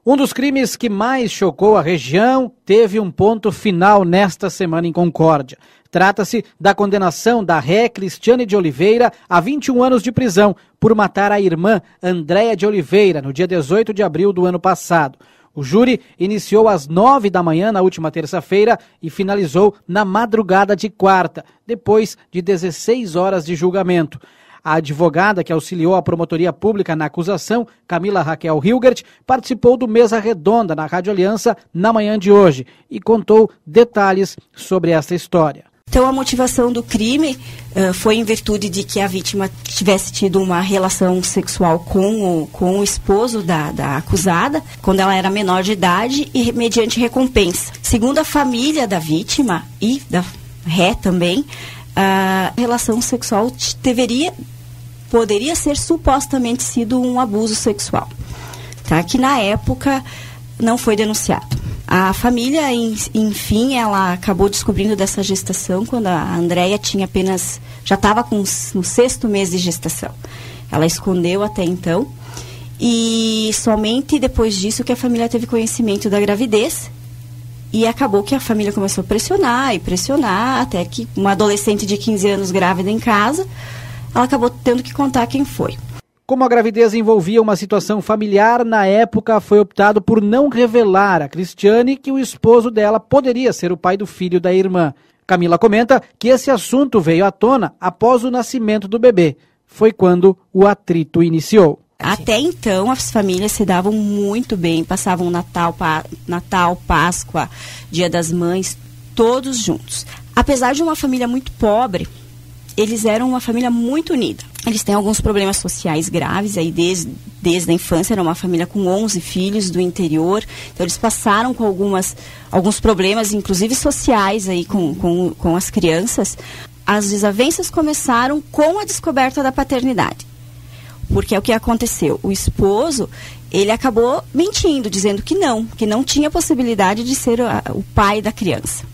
Um dos crimes que mais chocou a região teve um ponto final nesta semana em Concórdia. Trata-se da condenação da ré Cristiane de Oliveira a 21 anos de prisão por matar a irmã Andréia de Oliveira no dia 18 de abril do ano passado. O júri iniciou às 9 da manhã na última terça-feira e finalizou na madrugada de quarta, depois de 16 horas de julgamento. A advogada que auxiliou a promotoria pública na acusação, Camila Raquel Hilgert, participou do Mesa Redonda na Rádio Aliança na manhã de hoje e contou detalhes sobre essa história. Então, a motivação do crime foi em virtude de que a vítima tivesse tido uma relação sexual com o esposo da acusada, quando ela era menor de idade e mediante recompensa. Segundo a família da vítima e da ré também, a relação sexual poderia ser supostamente sido um abuso sexual, tá? Que na época não foi denunciado. A família, enfim, ela acabou descobrindo dessa gestação quando a Andréia já estava no 6º mês de gestação. Ela escondeu até então e somente depois disso que a família teve conhecimento da gravidez e acabou que a família começou a pressionar até que uma adolescente de 15 anos grávida em casa, ela acabou tendo que contar quem foi. Como a gravidez envolvia uma situação familiar, na época foi optado por não revelar a Cristiane que o esposo dela poderia ser o pai do filho da irmã. Camila comenta que esse assunto veio à tona após o nascimento do bebê. Foi quando o atrito iniciou. Até então, as famílias se davam muito bem, passavam Natal, Páscoa, Dia das Mães, todos juntos. Apesar de uma família muito pobre, eles eram uma família muito unida. Eles têm alguns problemas sociais graves, aí desde a infância, era uma família com 11 filhos do interior, então eles passaram com alguns problemas, inclusive sociais, aí com as crianças. As desavenças começaram com a descoberta da paternidade. Porque é o que aconteceu. O esposo, ele acabou mentindo, dizendo que não tinha possibilidade de ser o pai da criança.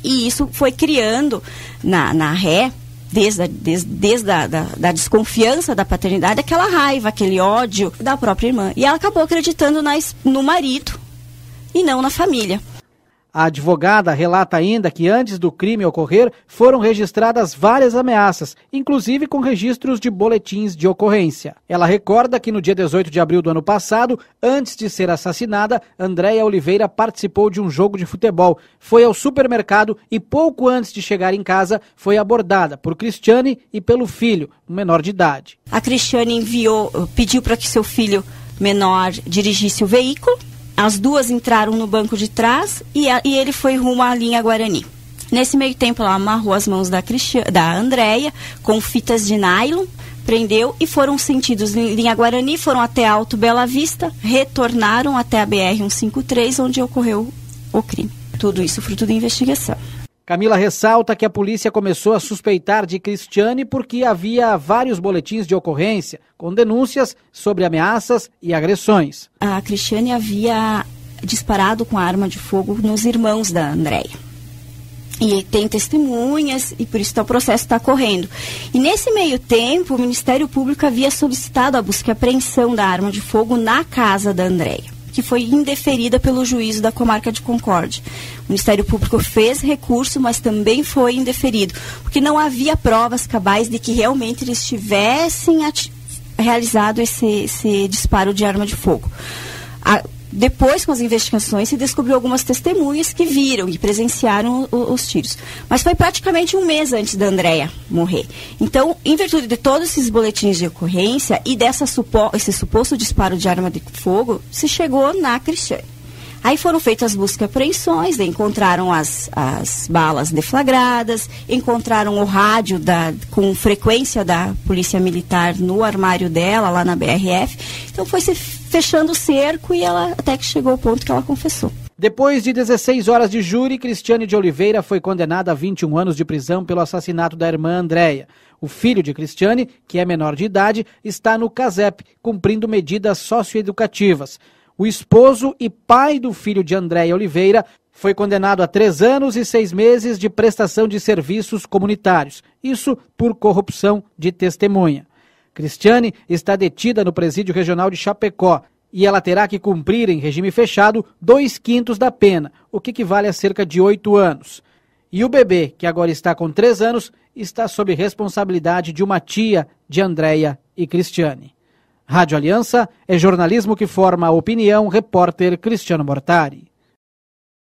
E isso foi criando na ré, desde a desconfiança da paternidade, aquela raiva, aquele ódio da própria irmã. E ela acabou acreditando no marido e não na família. A advogada relata ainda que antes do crime ocorrer foram registradas várias ameaças, inclusive com registros de boletins de ocorrência. Ela recorda que no dia 18 de abril do ano passado, antes de ser assassinada, Andréia Oliveira participou de um jogo de futebol, foi ao supermercado e pouco antes de chegar em casa foi abordada por Cristiane e pelo filho, um menor de idade. A Cristiane pediu para que seu filho menor dirigisse o veículo. As duas entraram no banco de trás e ele foi rumo à linha Guarani. Nesse meio tempo, ela amarrou as mãos da Andréia com fitas de nylon, prendeu e foram sentidos em linha Guarani, foram até Alto Bela Vista, retornaram até a BR-153, onde ocorreu o crime. Tudo isso fruto da investigação. Camila ressalta que a polícia começou a suspeitar de Cristiane porque havia vários boletins de ocorrência com denúncias sobre ameaças e agressões. A Cristiane havia disparado com a arma de fogo nos irmãos da Andréia. E tem testemunhas e por isso o processo está correndo. E nesse meio tempo, o Ministério Público havia solicitado a busca e apreensão da arma de fogo na casa da Andréia, que foi indeferida pelo juízo da comarca de Concórdia. O Ministério Público fez recurso, mas também foi indeferido, porque não havia provas cabais de que realmente eles tivessem realizado esse disparo de arma de fogo. Depois, com as investigações, se descobriu algumas testemunhas que viram e presenciaram os tiros. Mas foi praticamente um mês antes da Andréia morrer. Então, em virtude de todos esses boletins de ocorrência e esse suposto disparo de arma de fogo, se chegou na Cristiane. Aí foram feitas buscas e apreensões, encontraram as balas deflagradas, encontraram o rádio com frequência da Polícia Militar no armário dela, lá na BRF. Então foi se fechando o cerco e ela até que chegou ao ponto que ela confessou. Depois de 16 horas de júri, Cristiane de Oliveira foi condenada a 21 anos de prisão pelo assassinato da irmã Andréia. O filho de Cristiane, que é menor de idade, está no CASEP, cumprindo medidas socioeducativas. O esposo e pai do filho de Andréia Oliveira foi condenado a 3 anos e 6 meses de prestação de serviços comunitários. Isso por corrupção de testemunha. Cristiane está detida no Presídio Regional de Chapecó. e ela terá que cumprir em regime fechado 2/5 da pena, o que equivale a cerca de 8 anos. E o bebê, que agora está com 3 anos, está sob responsabilidade de uma tia de Andréia e Cristiane. Rádio Aliança é jornalismo que forma a opinião, repórter Cristiano Mortari.